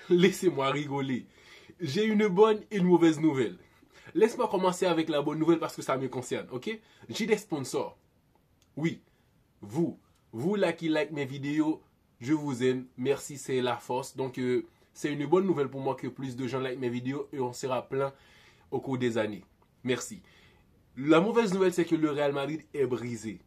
Laissez-moi rigoler. J'ai une bonne et une mauvaise nouvelle. Laisse-moi commencer avec la bonne nouvelle parce que ça me concerne, ok? J'ai des sponsors. Oui, vous, vous là qui like mes vidéos, je vous aime. Merci, c'est la force. Donc, c'est une bonne nouvelle pour moi que plus de gens like mes vidéos et on sera plein au cours des années. Merci. La mauvaise nouvelle, c'est que le Real Madrid est brisé.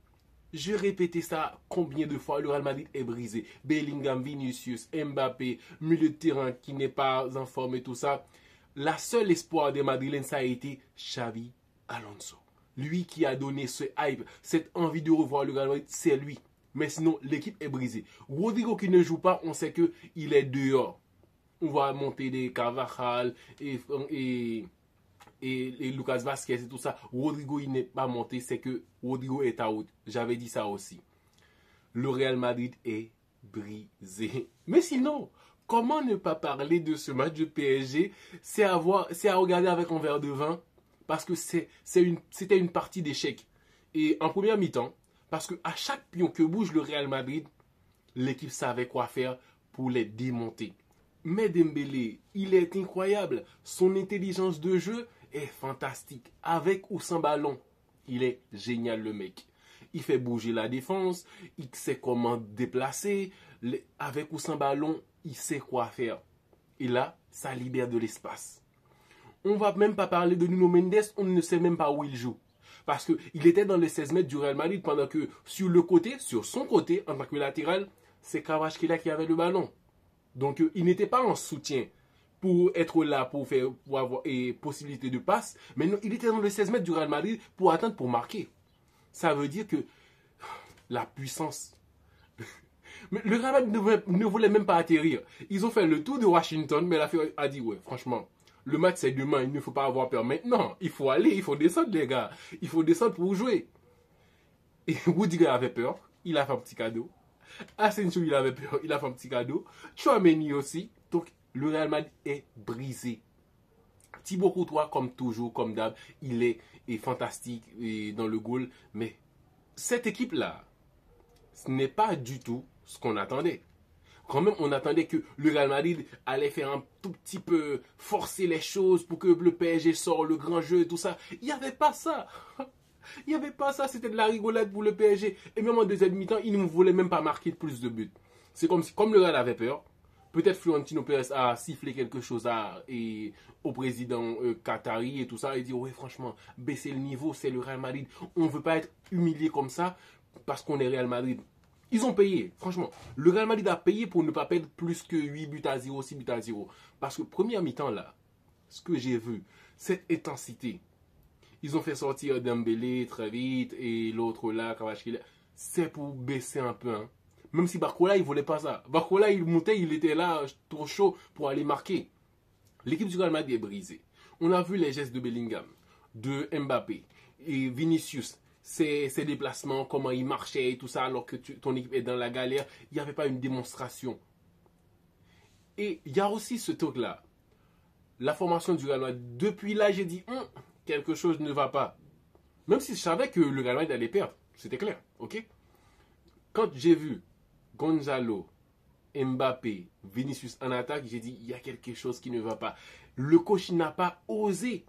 Je répétais ça combien de fois, le Real Madrid est brisé. Bellingham, Vinicius, Mbappé, milieu de terrain qui n'est pas en forme et tout ça. La seule espoir des Madrilènes, ça a été Xavi Alonso. Lui qui a donné ce hype, cette envie de revoir le Real Madrid, c'est lui. Mais sinon, l'équipe est brisée. Rodrigo qui ne joue pas, on sait qu'il est dehors. On va monter des Carvajal et Lucas Vasquez et tout ça. Rodrigo, il n'est pas monté, c'est que Rodrigo est out. J'avais dit ça aussi. Le Real Madrid est brisé. Mais sinon, comment ne pas parler de ce match de PSG? C'est à regarder avec un verre de vin parce que c'était une partie d'échec. Et en première mi-temps, parce qu'à chaque pion que bouge le Real Madrid, l'équipe savait quoi faire pour les démonter. Mais Dembélé, il est incroyable. Son intelligence de jeu est fantastique. Avec ou sans ballon, il est génial le mec. Il fait bouger la défense, il sait comment déplacer. Avec ou sans ballon, il sait quoi faire. Et là, ça libère de l'espace. On ne va même pas parler de Nuno Mendes, on ne sait même pas où il joue. Parce qu'il était dans les 16 mètres du Real Madrid pendant que sur le côté, sur son côté, en tant que latéral, c'est Kvaratskhelia qui avait le ballon. Donc, il n'était pas en soutien pour être là, pour avoir possibilité de passe. Mais non, il était dans les 16 mètres du Real Madrid pour attendre, pour marquer. Ça veut dire que la puissance. Mais le Real Madrid ne voulait même pas atterrir. Ils ont fait le tour de Washington, mais la FIA a dit, ouais, franchement, le match c'est demain, il ne faut pas avoir peur. Maintenant, il faut aller, il faut descendre les gars. Il faut descendre pour jouer. Et Rudiger avait peur, il a fait un petit cadeau. Asensio, il avait peur, il a fait un petit cadeau. Tchouaméni aussi. Donc, le Real Madrid est brisé. Thibaut Courtois, comme toujours, comme d'hab, il est fantastique dans le goal. Mais cette équipe-là, ce n'est pas du tout ce qu'on attendait. Quand même, on attendait que le Real Madrid allait faire un tout petit peu forcer les choses pour que le PSG sorte le grand jeu et tout ça. Il n'y avait pas ça. Il n'y avait pas ça, c'était de la rigolade pour le PSG. Et même en deuxième mi-temps, il ne voulait même pas marquer plus de buts. C'est comme si, comme le Real avait peur, peut-être Florentino Pérez a sifflé quelque chose au président Qatari et tout ça. Il dit, ouais, franchement, baisser le niveau, c'est le Real Madrid. On ne veut pas être humilié comme ça parce qu'on est Real Madrid. Ils ont payé, franchement. Le Real Madrid a payé pour ne pas perdre plus que 8 buts à 0, 6 buts à 0. Parce que première mi-temps, là, ce que j'ai vu, cette intensité. Ils ont fait sortir Dembélé très vite et l'autre là, Kvaratskhelia. C'est pour baisser un peu. Hein. Même si Barcola, il ne voulait pas ça. Barcola, il montait, il était là, trop chaud pour aller marquer. L'équipe du Real Madrid est brisée. On a vu les gestes de Bellingham, de Mbappé et Vinicius. Ses déplacements, comment il marchait et tout ça, alors que ton équipe est dans la galère. Il n'y avait pas une démonstration. Et il y a aussi ce truc-là. La formation du Real Madrid. Depuis là, j'ai dit, quelque chose ne va pas. Même si je savais que le Real Madrid allait perdre. C'était clair, ok? Quand j'ai vu Gonzalo, Mbappé, Vinicius en attaque, j'ai dit, il y a quelque chose qui ne va pas. Le coach n'a pas osé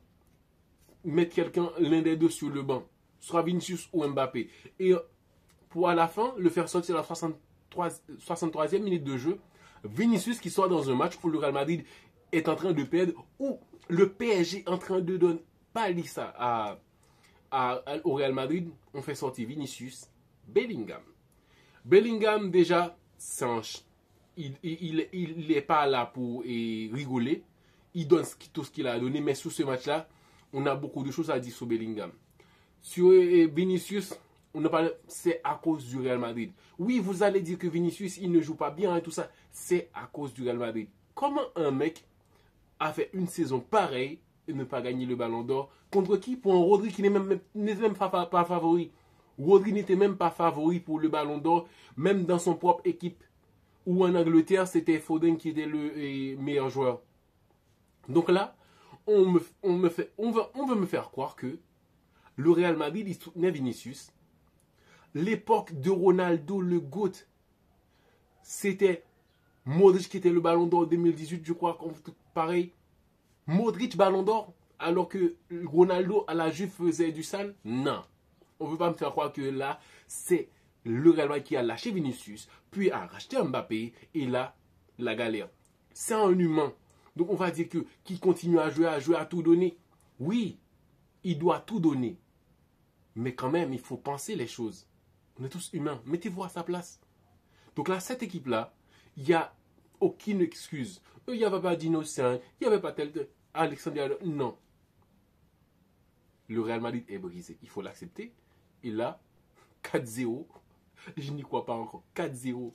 mettre quelqu'un, l'un des deux sur le banc. Soit Vinicius ou Mbappé. Et pour à la fin, le faire sortir à la 63e minute de jeu, Vinicius qui sort dans un match où le Real Madrid est en train de perdre, ou le PSG est en train de donner Palissa au Real Madrid, on fait sortir Vinicius, Bellingham. Bellingham, déjà, il n'est pas là pour rigoler. Il donne tout ce qu'il a donné, mais sur ce match-là, on a beaucoup de choses à dire sur Bellingham. Sur Vinicius, c'est à cause du Real Madrid. Oui, vous allez dire que Vinicius, il ne joue pas bien et tout ça. C'est à cause du Real Madrid. Comment un mec a fait une saison pareille et ne pas gagner le ballon d'or? Contre qui? Pour un Rodri qui n'est même pas favori. Rodri n'était même pas favori pour le ballon d'or, même dans son propre équipe. Ou en Angleterre, c'était Foden qui était le meilleur joueur. Donc là, on veut me faire croire que le Real Madrid, il soutenait Vinicius. L'époque de Ronaldo, le GOAT, c'était Modric qui était le ballon d'or 2018, je crois, pareil. Modric ballon d'or, alors que Ronaldo à la Juve faisait du sale. Non. On ne veut pas me faire croire que là, c'est le Real Madrid qui a lâché Vinicius, puis a racheté Mbappé, et là, la galère. C'est un humain. Donc on va dire que qu'il continue à jouer, à tout donner. Oui, il doit tout donner. Mais quand même, il faut penser les choses. On est tous humains. Mettez-vous à sa place. Donc là, cette équipe-là, il n'y a aucune excuse. Il n'y avait pas d'innocent, il n'y avait pas tel Alexandre. Non. Le Real Madrid est brisé. Il faut l'accepter. Et là, 4-0. Je n'y crois pas encore. 4-0.